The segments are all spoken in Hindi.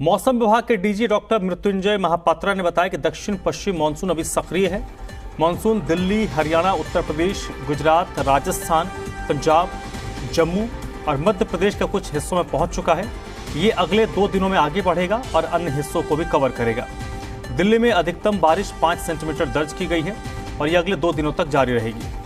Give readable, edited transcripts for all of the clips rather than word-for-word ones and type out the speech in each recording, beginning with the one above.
मौसम विभाग के डीजी डॉक्टर मृत्युंजय महापात्रा ने बताया कि दक्षिण पश्चिम मानसून अभी सक्रिय है। मानसून दिल्ली, हरियाणा, उत्तर प्रदेश, गुजरात, राजस्थान, पंजाब, जम्मू और मध्य प्रदेश के कुछ हिस्सों में पहुंच चुका है। ये अगले 2 दिनों में आगे बढ़ेगा और अन्य हिस्सों को भी कवर करेगा। दिल्ली में अधिकतम बारिश 5 सेंटीमीटर दर्ज की गई है और ये अगले 2 दिनों तक जारी रहेगी।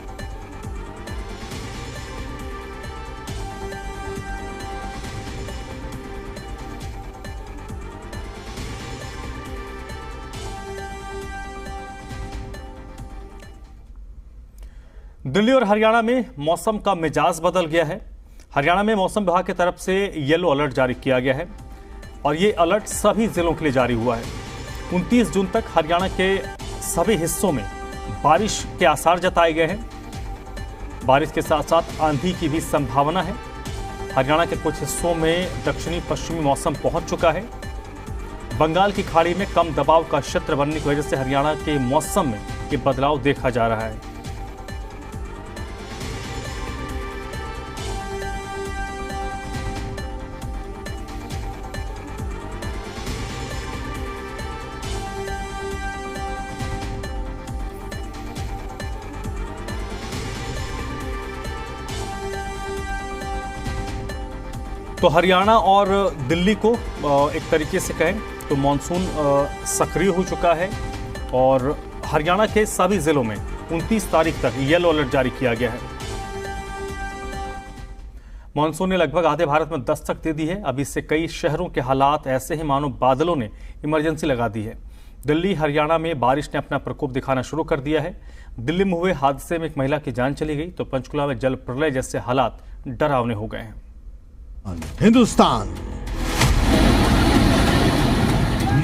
दिल्ली और हरियाणा में मौसम का मिजाज बदल गया है। हरियाणा में मौसम विभाग की तरफ से येलो अलर्ट जारी किया गया है और ये अलर्ट सभी जिलों के लिए जारी हुआ है। 29 जून तक हरियाणा के सभी हिस्सों में बारिश के आसार जताए गए हैं। बारिश के साथ साथ आंधी की भी संभावना है। हरियाणा के कुछ हिस्सों में दक्षिणी पश्चिमी मौसम पहुंच चुका है। बंगाल की खाड़ी में कम दबाव का क्षेत्र बनने की वजह से हरियाणा के मौसम में ये बदलाव देखा जा रहा है। तो हरियाणा और दिल्ली को एक तरीके से कहें तो मानसून सक्रिय हो चुका है और हरियाणा के सभी जिलों में 29 तारीख तक येलो अलर्ट जारी किया गया है। मानसून ने लगभग आधे भारत में दस्तक दे दी है। अब इससे कई शहरों के हालात ऐसे हैं मानो बादलों ने इमरजेंसी लगा दी है। दिल्ली, हरियाणा में बारिश ने अपना प्रकोप दिखाना शुरू कर दिया है। दिल्ली में हुए हादसे में एक महिला की जान चली गई तो पंचकुला में जल प्रलय जैसे हालात डरावने हो गए हैं। हिंदुस्तान,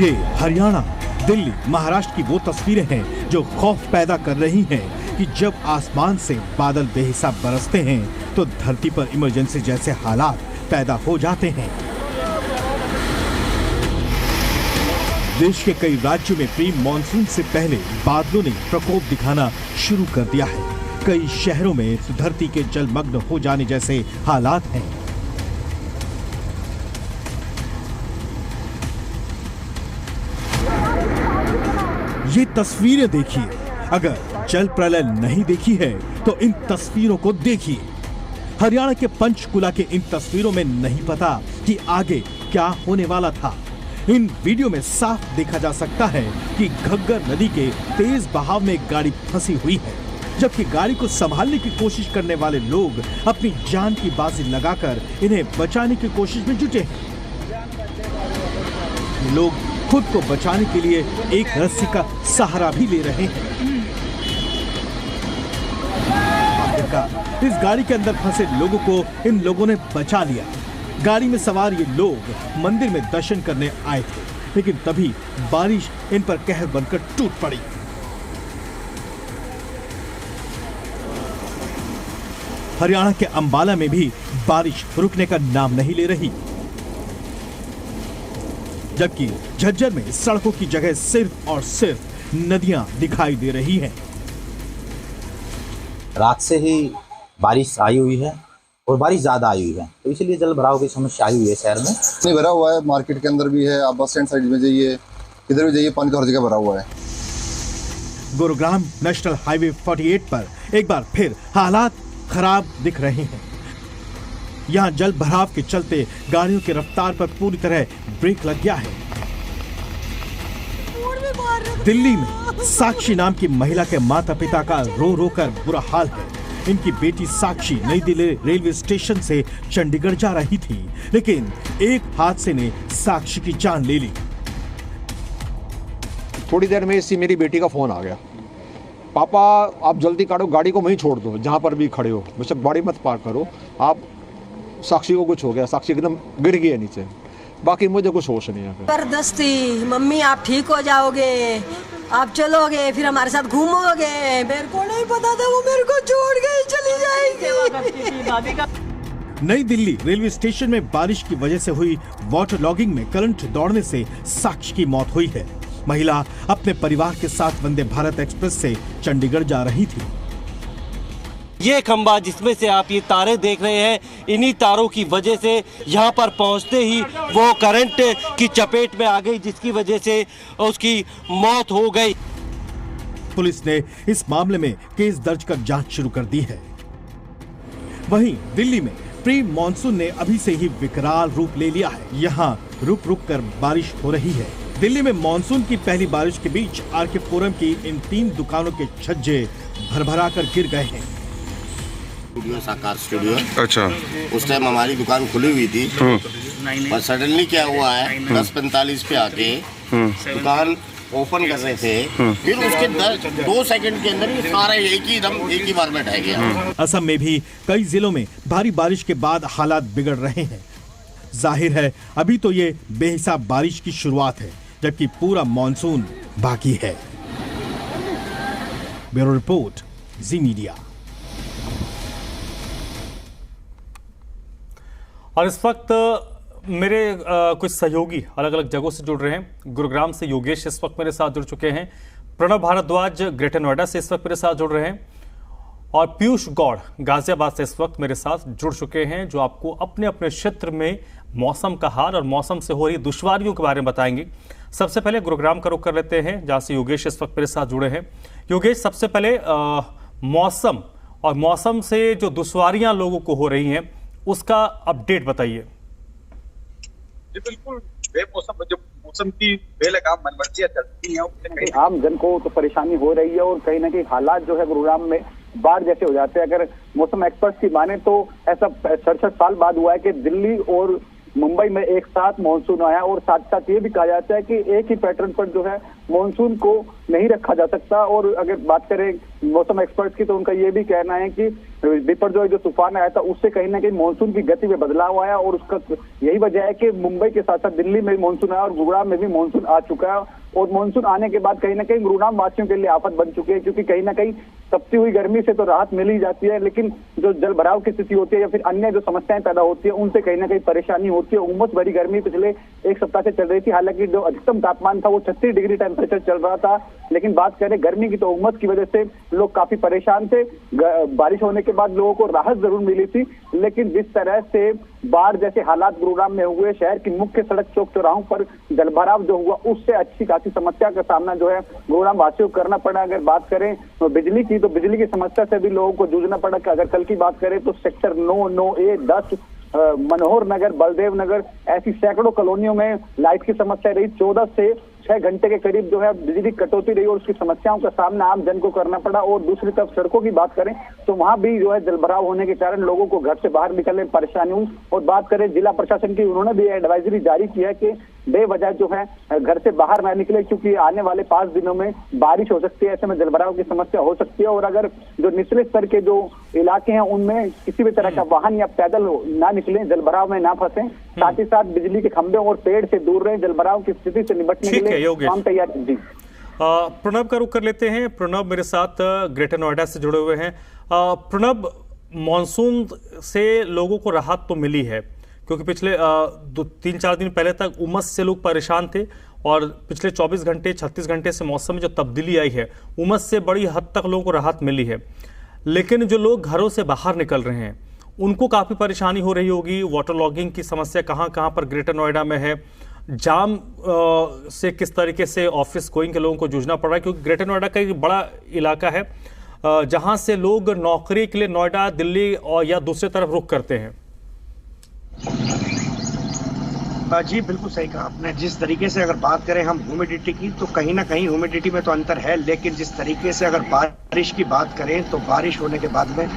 ये हरियाणा, दिल्ली, महाराष्ट्र की वो तस्वीरें हैं जो खौफ पैदा कर रही हैं कि जब आसमान से बादल बेहिसाब बरसते हैं तो धरती पर इमरजेंसी जैसे हालात पैदा हो जाते हैं। देश के कई राज्यों में प्री मॉनसून से पहले बादलों ने प्रकोप दिखाना शुरू कर दिया है। कई शहरों में धरती के जलमग्न हो जाने जैसे हालात हैं। ये तस्वीरें देखिए। अगर जल प्रलय नहीं देखी है तो इन तस्वीरों को देखिए। हरियाणा के पंचकुला के इन तस्वीरों में नहीं पता कि आगे क्या होने वाला था। इन वीडियो में साफ देखा जा सकता है कि घग्गर नदी के तेज बहाव में एक गाड़ी फंसी हुई है, जबकि गाड़ी को संभालने की कोशिश करने वाले लोग अपनी जान की बाजी लगाकर इन्हें बचाने की कोशिश में जुटे हैं। लोग खुद को बचाने के लिए एक रस्सी का सहारा भी ले रहे हैं। इस गाड़ी के अंदर फंसे लोगों को इन लोगों ने बचा लिया। गाड़ी में सवार ये लोग मंदिर में दर्शन करने आए थे, लेकिन तभी बारिश इन पर कहर बनकर टूट पड़ी। हरियाणा के अंबाला में भी बारिश रुकने का नाम नहीं ले रही, जबकि झज्जर में सड़कों की जगह सिर्फ और सिर्फ नदियां दिखाई दे रही हैं। रात से ही बारिश आई हुई है और बारिश ज्यादा आई हुई है, तो इसलिए जल भराव की समस्या आई हुई है शहर में। नहीं भरा हुआ है, मार्केट के अंदर भी है, आप बस स्टैंड साइड में जाइए, किधर भी जाइए, पानी तो हर जगह भरा हुआ है। गुरुग्राम नेशनल हाईवे 48 पर एक बार फिर हालात खराब दिख रहे हैं। यहाँ जल भराव के चलते गाड़ियों की रफ्तार पर पूरी तरह ब्रेक लग गया है। दिल्ली में साक्षी नाम की महिला के माता पिता का रो रो कर बुरा हाल है। इनकी बेटी साक्षी नई दिल्ली रेलवे स्टेशन से चंडीगढ़ जा रही थी, लेकिन एक हादसे ने साक्षी की जान ले ली। थोड़ी देर में इसी मेरी बेटी का फोन आ गया, पापा आप जल्दी काटो, गाड़ी को वहीं छोड़ दो जहां पर भी खड़े हो, मुझसे गाड़ी मत पार करो, आप साक्षी को कुछ हो गया, साक्षी एकदम गिर गई है नीचे, बाकी मुझे कुछ होश नहीं है। जबरदस्ती मम्मी आप ठीक हो जाओगे, आप चलोगे, फिर हमारे साथ घूमोगे। मेरे को नहीं पता था वो मेरे को छोड़ के चली जाएगी। नई दिल्ली रेलवे स्टेशन में बारिश की वजह से हुई वाटर लॉगिंग में करंट दौड़ने से साक्षी की मौत हुई है। महिला अपने परिवार के साथ वंदे भारत एक्सप्रेस से चंडीगढ़ जा रही थी। ये खंबा जिसमें से आप ये तारे देख रहे हैं, इन्हीं तारों की वजह से यहाँ पर पहुँचते ही वो करंट की चपेट में आ गई, जिसकी वजह से उसकी मौत हो गई। पुलिस ने इस मामले में केस दर्ज कर जांच शुरू कर दी है। वहीं दिल्ली में प्री मॉनसून ने अभी से ही विकराल रूप ले लिया है। यहाँ रुक रुक कर बारिश हो रही है। दिल्ली में मॉनसून की पहली बारिश के बीच आरके फोरम की इन 3 दुकानों के छज्जे भरभरा कर गिर गए हैं। स्टूडियो साकार स्टूडियो, अच्छा, उस टाइम हमारी दुकान खुली हुई थी, पर सडनली क्या हुआ है 10:45 पे आके दुकान ओपन कर रहे थे, फिर उसके 2 सेकंड के अंदर ही सारा एक ही बार में ढह गया। असम में भी कई जिलों में भारी बारिश के बाद हालात बिगड़ रहे हैं। जाहिर है अभी तो ये बेहिसाब बारिश की शुरुआत है, जबकि पूरा मॉनसून बाकी है। ब्यूरो रिपोर्ट, जी मीडिया। और इस वक्त मेरे कुछ सहयोगी अलग अलग जगहों से जुड़ रहे हैं। गुरुग्राम से योगेश इस वक्त मेरे साथ जुड़ चुके हैं। प्रणव भारद्वाज ग्रेटर नोएडा से इस वक्त मेरे साथ जुड़ रहे हैं और पीयूष गौड़ गाजियाबाद से इस वक्त मेरे साथ जुड़ चुके हैं, जो आपको अपने अपने क्षेत्र में मौसम का हाल और मौसम से हो रही दुश्वारियों के बारे में बताएंगे। सबसे पहले गुरुग्राम का रुख कर लेते हैं, जहां से योगेश इस वक्त मेरे साथ जुड़े हैं। योगेश, सबसे पहले मौसम और मौसम से जो दुश्वारियां लोगों को हो रही हैं उसका अपडेट बताइए। जी बिल्कुल, बेमौसम जो मौसम की बेलगाम मनमर्जियां चलती हैं, आम जन को तो परेशानी हो रही है और कहीं ना कहीं हालात जो है गुरुग्राम में बाढ़ जैसे हो जाते हैं। अगर मौसम एक्सपर्ट्स की माने तो ऐसा 67 साल बाद हुआ है कि दिल्ली और मुंबई में एक साथ मानसून आया, और साथ साथ ये भी कहा जाता है कि एक ही पैटर्न पर जो है मानसून को नहीं रखा जा सकता। और अगर बात करें मौसम एक्सपर्ट्स की तो उनका ये भी कहना है कि बिपरजॉय जो तूफान आया था उससे कहीं ना कहीं मानसून की गति में बदलाव आया, और उसका यही वजह है कि मुंबई के साथ साथ दिल्ली में मानसून आया और गुरुग्राम में भी मानसून आ चुका है। और मानसून आने के बाद कहीं ना कहीं गुरुग्राम वासियों के लिए आफत बन चुकी है, क्योंकि कहीं ना कहीं तपती हुई गर्मी से तो राहत मिल ही जाती है, लेकिन जो जल भराव की स्थिति होती है या फिर अन्य जो समस्याएं पैदा होती है उनसे कहीं ना कहीं परेशानी होती है। उमस भरी गर्मी पिछले एक सप्ताह से चल रही थी। हालांकि जो अधिकतम तापमान था वो 36 डिग्री टेम्परेचर चल रहा था, लेकिन बात करें गर्मी की तो उमस की वजह से लोग काफी परेशान थे। बारिश होने के बाद लोगों को राहत जरूर मिली थी, लेकिन जिस तरह से बाढ़ जैसे हालात गुरुग्राम में हुए, शहर की मुख्य सड़क चौक चौराहों पर जलभराव जो हुआ, उससे अच्छी खासी समस्या का सामना जो है गुरुग्राम वासियों को करना पड़ा। अगर बात करें तो बिजली की, तो बिजली की समस्या से भी लोगों को जूझना पड़ा। अगर कल की बात करें तो सेक्टर 9, 9A, 10, मनोहर नगर, बलदेव नगर, ऐसी सैकड़ों कॉलोनियों में लाइट की समस्या रही। 14 से 6 घंटे के करीब जो है बिजली कटौती रही और उसकी समस्याओं का सामना आम जन को करना पड़ा। और दूसरी तरफ सड़कों की बात करें तो वहां भी जो है जलभराव होने के कारण लोगों को घर से बाहर निकलने में परेशानी हुई। और बात करें जिला प्रशासन की, उन्होंने भी एडवाइजरी जारी की है कि बेवजह जो है घर से बाहर न निकले, क्योंकि आने वाले 5 दिनों में बारिश हो सकती है, ऐसे में जलभराव की समस्या हो सकती है। और अगर जो निचले स्तर के जो इलाके हैं उनमें किसी भी तरह का वाहन या पैदल ना निकले, जलभराव में ना फंसे, साथ ही साथ बिजली के खंभे और पेड़ से दूर रहे, जलभराव की स्थिति से निपटने के लिए काम तैयार। जी प्रणब का रुख कर लेते हैं। प्रणब मेरे साथ ग्रेटर नोएडा से जुड़े हुए हैं। प्रणब, मॉनसून से लोगों को राहत तो मिली है, क्योंकि पिछले 3-4 दिन पहले तक उमस से लोग परेशान थे, और पिछले 24 घंटे 36 घंटे से मौसम में जो तब्दीली आई है, उमस से बड़ी हद तक लोगों को राहत मिली है। लेकिन जो लोग घरों से बाहर निकल रहे हैं उनको काफ़ी परेशानी हो रही होगी। वाटर लॉगिंग की समस्या कहाँ कहाँ पर ग्रेटर नोएडा में है, जाम से किस तरीके से ऑफिस गोइंग के लोगों को जूझना पड़ रहा है, क्योंकि ग्रेटर नोएडा का एक बड़ा इलाका है जहां से लोग नौकरी के लिए नोएडा, दिल्ली और या दूसरे तरफ रुख करते हैं। जी बिल्कुल सही कहा आपने। जिस तरीके से अगर बात करें हम ह्यूमिडिटी की, तो कहीं ना कहीं ह्यूमिडिटी में तो अंतर है, लेकिन जिस तरीके से अगर बारिश की बात करें तो बारिश होने के बाद में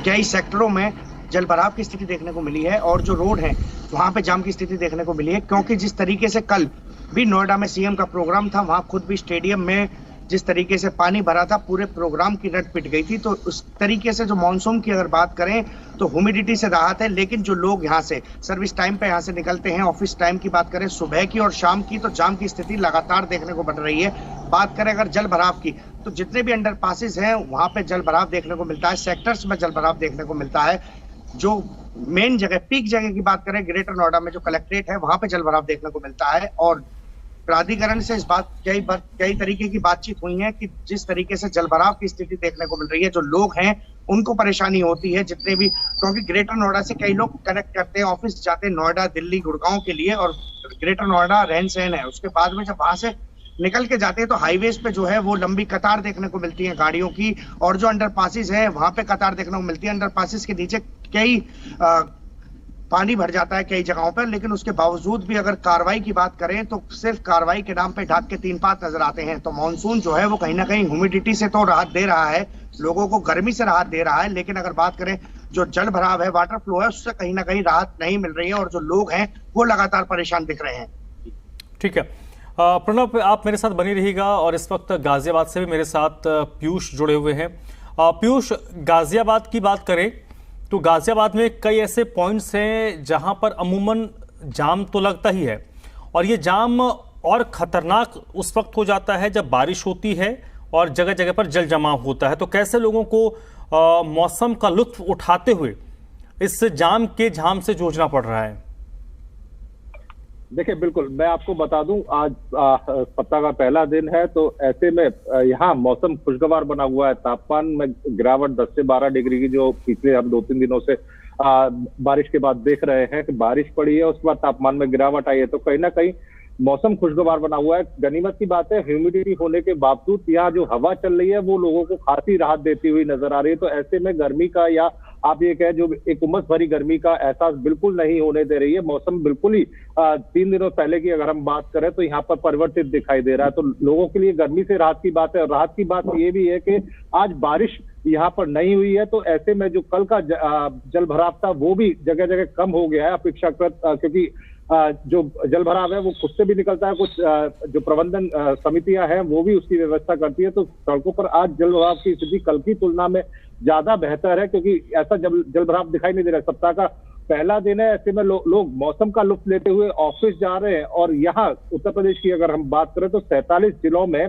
कई सेक्टरों में जलभराव की स्थिति देखने को मिली है, और जो रोड है वहां पे जाम की स्थिति देखने को मिली है। क्योंकि जिस तरीके से कल भी नोएडा में सीएम का प्रोग्राम था, वहां खुद भी स्टेडियम में जिस तरीके से पानी भरा था, पूरे प्रोग्राम की रट पिट गई थी। तो उस तरीके से जो मानसून की अगर बात करें तो ह्यूमिडिटी से राहत है, लेकिन जो लोग यहाँ से सर्विस टाइम पे यहाँ से निकलते हैं, ऑफिस टाइम की बात करें सुबह की और शाम की, तो जाम की स्थिति लगातार देखने को बढ़ रही है। बात करें अगर जल भराव की, तो जितने भी अंडर पासिस हैं वहां पे जल भराव देखने को मिलता है, सेक्टर्स में जल भराव देखने को मिलता है। जो मेन जगह, पीक जगह की बात करें, ग्रेटर नोएडा में जो कलेक्ट्रेट है वहां पे जल भराव देखने को मिलता है। और प्राधिकरण से इस बात कई तरीके की बातचीत हुई है कि जिस तरीके से जलभराव की स्थिति देखने को मिल रही है, जो लोग हैं उनको परेशानी होती है जितने भी, क्योंकि ग्रेटर नोएडा से कई लोग कनेक्ट करते हैं, ऑफिस जाते हैं नोएडा, दिल्ली, गुड़गांव के लिए, और ग्रेटर नोएडा रहन सहन है। उसके बाद में जब वहां से निकल के जाते हैं तो हाईवेज पे जो है वो लंबी कतार देखने को मिलती है गाड़ियों की, और जो अंडरपासेस है वहां पे कतार देखने को मिलती है। अंडरपासेस के नीचे कई पानी भर जाता है कई जगहों पर, लेकिन उसके बावजूद भी अगर कार्रवाई की बात करें तो सिर्फ कार्रवाई के नाम पे ढाक के 3 पात नजर आते हैं। तो मानसून जो है वो कहीं ना कहीं ह्यूमिडिटी से तो राहत दे रहा है, लोगों को गर्मी से राहत दे रहा है, लेकिन अगर बात करें जो जल भराव है, वाटर फ्लो है, उससे कहीं ना कहीं राहत नहीं मिल रही है, और जो लोग हैं वो लगातार परेशान दिख रहे हैं। ठीक है प्रणव, आप मेरे साथ बनी रहिएगा, और इस वक्त गाजियाबाद से भी मेरे साथ पीयूष जुड़े हुए हैं। पीयूष, गाजियाबाद की बात करें तो गाजियाबाद में कई ऐसे पॉइंट्स हैं जहां पर अमूमन जाम तो लगता ही है, और ये जाम और खतरनाक उस वक्त हो जाता है जब बारिश होती है और जगह जगह पर जल जमाव होता है। तो कैसे लोगों को मौसम का लुत्फ उठाते हुए इस जाम के झाम से जूझना पड़ रहा है? देखिए, बिल्कुल मैं आपको बता दूं, आज सप्ताह का पहला दिन है, तो ऐसे में यहाँ मौसम खुशगवार बना हुआ है। तापमान में गिरावट 10 से 12 डिग्री की जो पिछले हम 2-3 दिनों से बारिश के बाद देख रहे हैं कि बारिश पड़ी है, उसके बाद तापमान में गिरावट आई है, तो कहीं ना कहीं मौसम खुशगवार बना हुआ है। गनीमत की बात है, ह्यूमिडिटी होने के बावजूद यहाँ जो हवा चल रही है वो लोगों को खासी राहत देती हुई नजर आ रही है। तो ऐसे में गर्मी का, या आप ये कहें जो एक उमस भरी गर्मी का एहसास बिल्कुल नहीं होने दे रही है। मौसम बिल्कुल ही 3 दिनों पहले की अगर हम बात करें तो यहाँ पर परिवर्तित दिखाई दे रहा है। तो लोगों के लिए गर्मी से राहत की बात है, और राहत की बात ये भी है कि आज बारिश यहाँ पर नहीं हुई है, तो ऐसे में जो कल का जल भराव था वो भी जगह जगह कम हो गया है अपेक्षाकृत, क्योंकि जो जल भराव है वो खुद से भी निकलता है, कुछ जो प्रबंधन समितियां हैं वो भी उसकी व्यवस्था करती है। तो सड़कों पर आज जल भराव की स्थिति कल की तुलना में ज्यादा बेहतर है, क्योंकि ऐसा जल भराव दिखाई नहीं दे रहा। सप्ताह का पहला दिन है, ऐसे में लोग मौसम का लुत्फ लेते हुए ऑफिस जा रहे हैं। और यहाँ उत्तर प्रदेश की अगर हम बात करें तो 47 जिलों में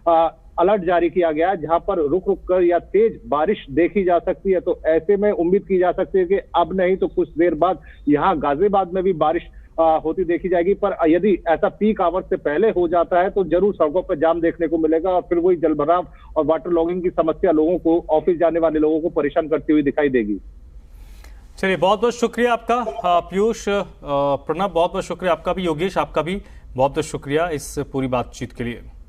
अलर्ट जारी किया गया है, जहां पर रुक रुक कर या तेज बारिश देखी जा सकती है। तो ऐसे में उम्मीद की जा सकती है कि अब नहीं तो कुछ देर बाद यहाँ गाजियाबाद में भी बारिश होती देखी जाएगी। पर यदि ऐसा पीक आवर से पहले हो जाता है तो जरूर सड़कों पर जाम देखने को मिलेगा, और फिर वही जलभराव और वाटर लॉगिंग की समस्या लोगों को, ऑफिस जाने वाले लोगों को परेशान करती हुई दिखाई देगी। चलिए, बहुत बहुत शुक्रिया आपका पीयूष। प्रणव, बहुत बहुत शुक्रिया आपका भी। योगेश, आपका भी बहुत बहुत शुक्रिया इस पूरी बातचीत के लिए।